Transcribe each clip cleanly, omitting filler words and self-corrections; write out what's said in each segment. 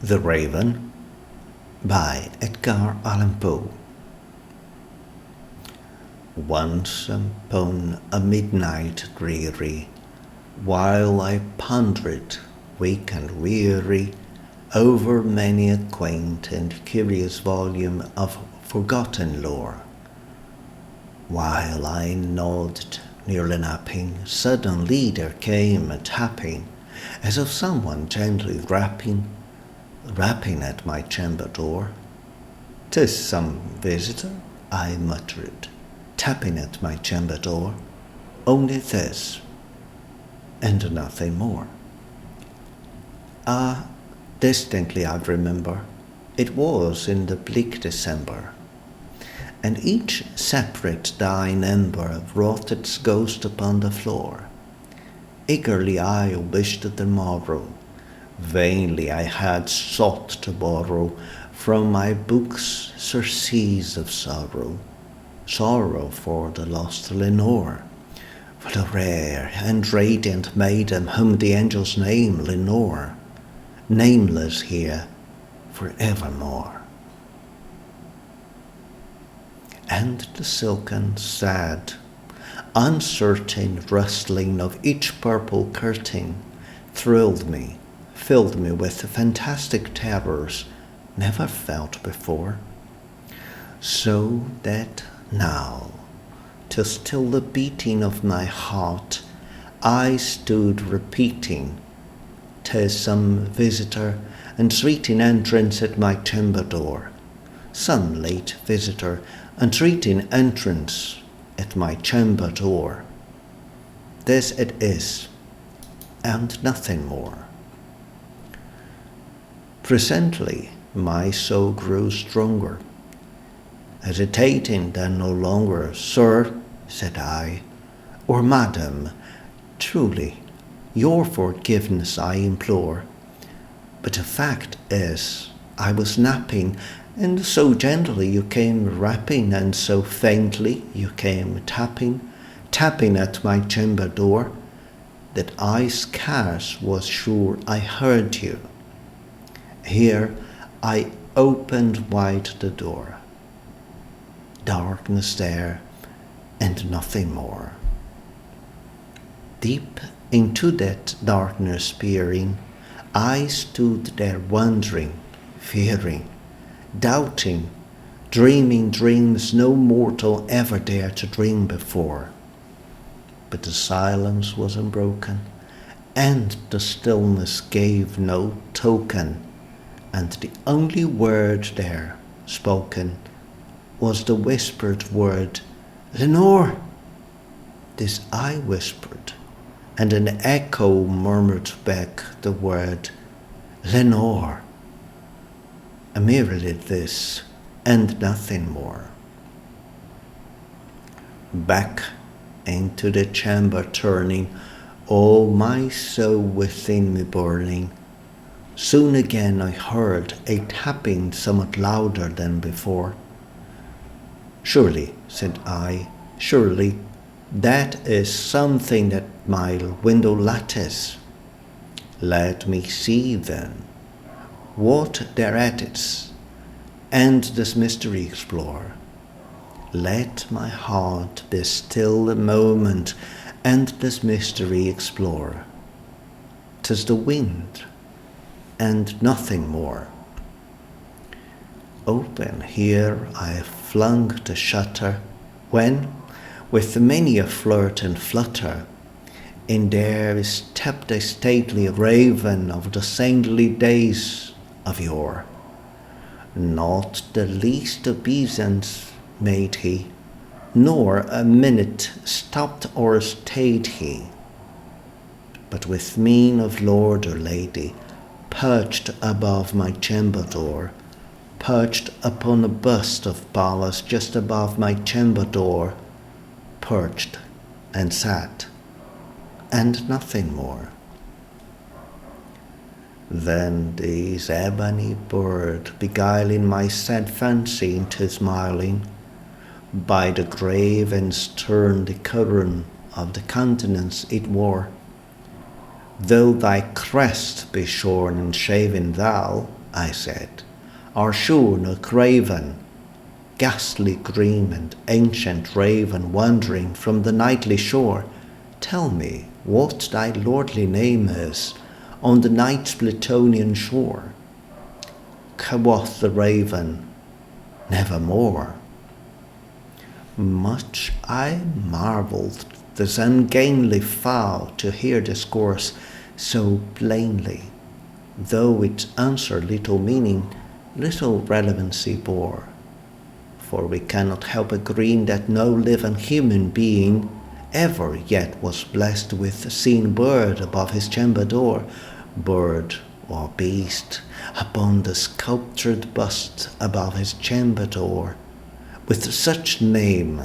The Raven by Edgar Allan Poe. Once upon a midnight dreary, while I pondered, weak and weary, over many a quaint and curious volume of forgotten lore, while I nodded, nearly napping, suddenly there came a tapping, as of someone gently rapping at my chamber door. "'Tis some visitor," I muttered, tapping at my chamber door. "Only this, and nothing more." Distinctly I remember, it was in the bleak December, and each separate dying ember wrought its ghost upon the floor. Eagerly I wished the morrow. Vainly I had sought to borrow from my books surcease of sorrow, sorrow for the lost Lenore, for the rare and radiant maiden whom the angels name Lenore, nameless here forevermore. And the silken, sad, uncertain rustling of each purple curtain thrilled me, filled me with fantastic terrors never felt before, so that now, to still the beating of my heart, I stood repeating, "'Tis some visitor entreating entrance at my chamber door, some late visitor entreating entrance at my chamber door. This it is, and nothing more." Presently my soul grew stronger. Hesitating then no longer, "Sir," said I, "or Madam, truly your forgiveness I implore. But the fact is, I was napping, and so gently you came rapping, and so faintly you came tapping at my chamber door, that I scarce was sure I heard you. Here I opened wide the door. Darkness there, and nothing more. Deep into that darkness peering, I stood there wondering, fearing, doubting, dreaming dreams no mortal ever dared to dream before. But the silence was unbroken, and the stillness gave no token, and the only word there spoken was the whispered word, "Lenore!" This I whispered, and an echo murmured back the word, "Lenore!" Merely this, and nothing more. Back into the chamber turning, all my soul within me burning, soon again I heard a tapping somewhat louder than before. "Surely," said I, "surely that is something at my window lattice. Let me see then what thereat is, and this mystery explore. Let my heart be still a moment, and this mystery explore. 'Tis the wind, and nothing more." Open here I flung the shutter, when, with many a flirt and flutter, in there stepped a stately raven of the saintly days of yore. Not the least obeisance made he, nor a minute stopped or stayed he, but with mien of lord or lady, perched above my chamber door, perched upon a bust of Pallas just above my chamber door, perched and sat, and nothing more. Then this ebony bird, beguiling my sad fancy into smiling, by the grave and stern decorum of the countenance it wore, though thy crest be shorn and shaven thou, I said, are sure no craven, ghastly gleam and ancient raven wandering from the nightly shore. Tell me what thy lordly name is on the night's Plutonian shore. Quoth the raven, nevermore. Much I marvelled this ungainly fowl to hear discourse so plainly, though its answer little meaning, little relevancy bore. For we cannot help agreeing that no living human being ever yet was blessed with seeing bird above his chamber door, bird or beast upon the sculptured bust above his chamber door, with such name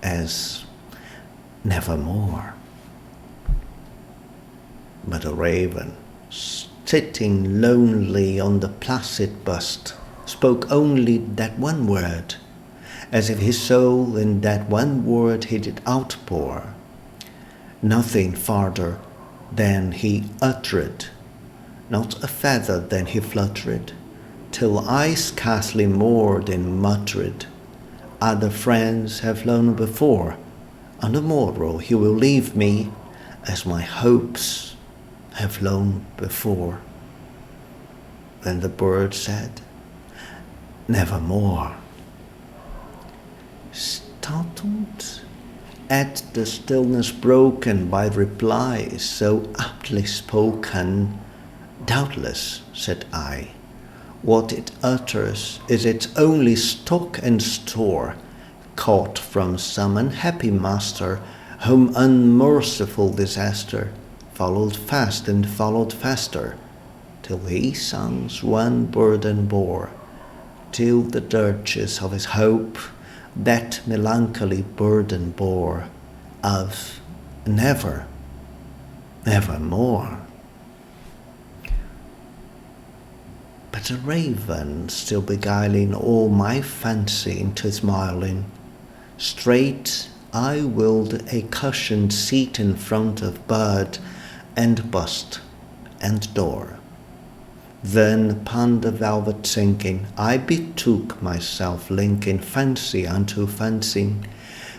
as nevermore. But a raven, sitting lonely on the placid bust, spoke only that one word, as if his soul in that one word he did outpour. Nothing farther than he uttered, not a feather than he fluttered, till I scarcely more than muttered, other friends have flown before, on the morrow he will leave me, as my hopes have flown before. Then the bird said, nevermore. Startled at the stillness broken by replies so aptly spoken, doubtless, said I, what it utters is its only stock and store, caught from some unhappy master, whom unmerciful disaster followed fast and followed faster, till he sans one burden bore, till the dirges of his hope that melancholy burden bore of never, nevermore. But the raven, still beguiling all my fancy into smiling, straight I willed a cushioned seat in front of bird and bust and door. Then upon the velvet sinking, I betook myself, linking fancy unto fancy,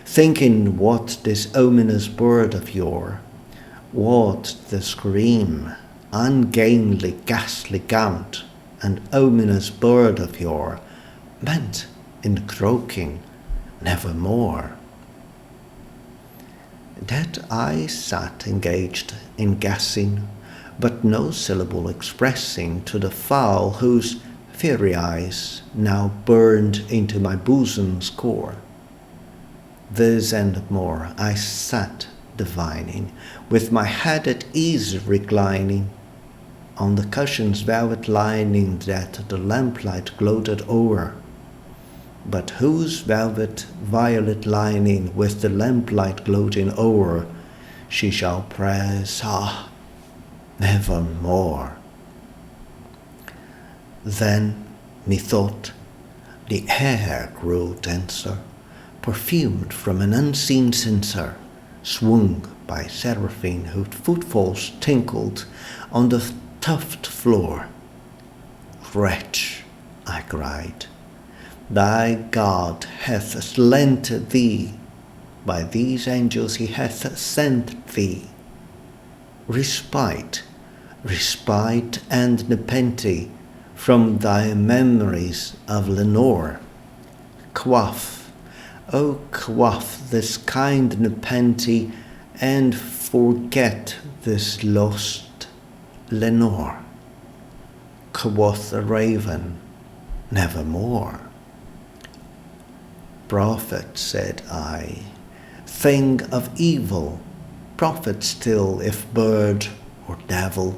thinking what this ominous bird of yore, what the scream, ungainly, ghastly gaunt, and ominous bird of yore, meant in croaking nevermore. That I sat engaged in guessing, but no syllable expressing to the fowl whose fiery eyes now burned into my bosom's core. This and more I sat divining, with my head at ease reclining, on the cushion's velvet lining that the lamplight gloated o'er, but whose velvet violet lining with the lamplight gloating o'er she shall press, nevermore. Then, methought, the air grew denser, perfumed from an unseen censer, swung by seraphim whose footfalls tinkled on the tufted floor. Wretch, I cried, thy God hath slanted thee, by these angels he hath sent thee. Respite and nepenthe from thy memories of Lenore. Quaff, quaff this kind nepenthe, and forget this lost Lenore. Quoth the raven, nevermore. Prophet, said I, thing of evil, prophet still if bird or devil,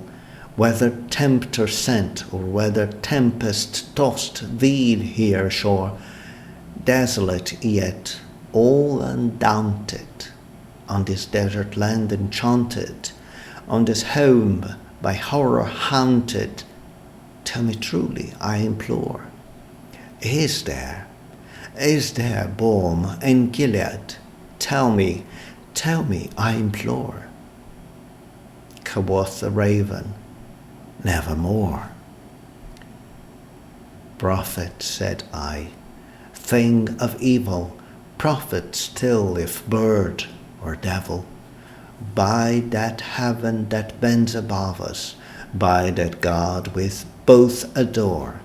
whether tempter sent or whether tempest tossed thee here ashore, desolate yet all undaunted, on this desert land enchanted, on this home by horror haunted, tell me truly, I implore, is there balm in Gilead? Tell me, I implore. Quoth the raven, nevermore. prophet, said I, thing of evil, prophet still if bird or devil. By that heaven that bends above us, by that God with both adore.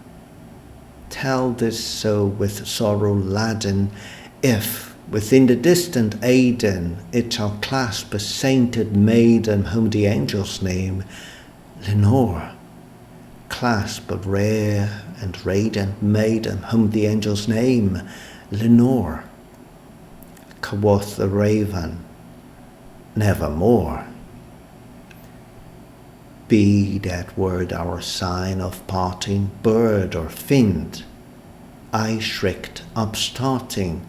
Tell this so with sorrow laden, if within the distant Aidenn it shall clasp a sainted maiden whom the angels name Lenore. Clasp a rare and radiant maiden whom the angels name Lenore. Quoth the raven, nevermore. Be that word our sign of parting, bird or fiend. I shrieked, upstarting,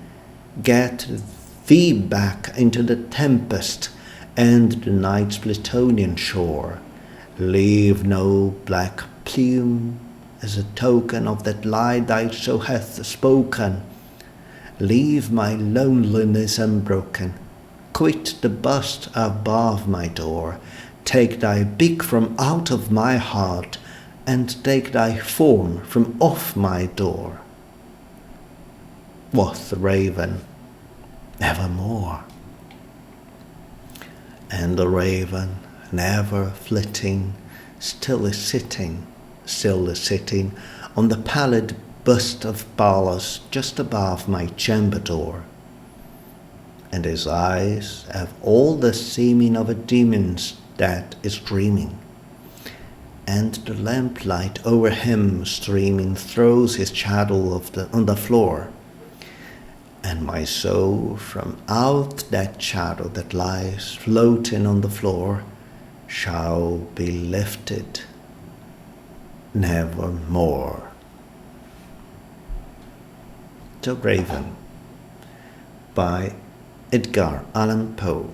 get thee back into the tempest and the night's Plutonian shore. Leave no black plume as a token of that lie thou so hast spoken. Leave my loneliness unbroken. Quit the bust above my door. Take thy beak from out of my heart, and take thy form from off my door. Quoth the raven, nevermore. And the raven, never flitting, still is sitting on the pallid bust of Pallas just above my chamber door. And his eyes have all the seeming of a demon's that is dreaming, and the lamplight over him streaming throws his shadow on the floor, and my soul from out that shadow that lies floating on the floor shall be lifted nevermore. The Raven by Edgar Allan Poe.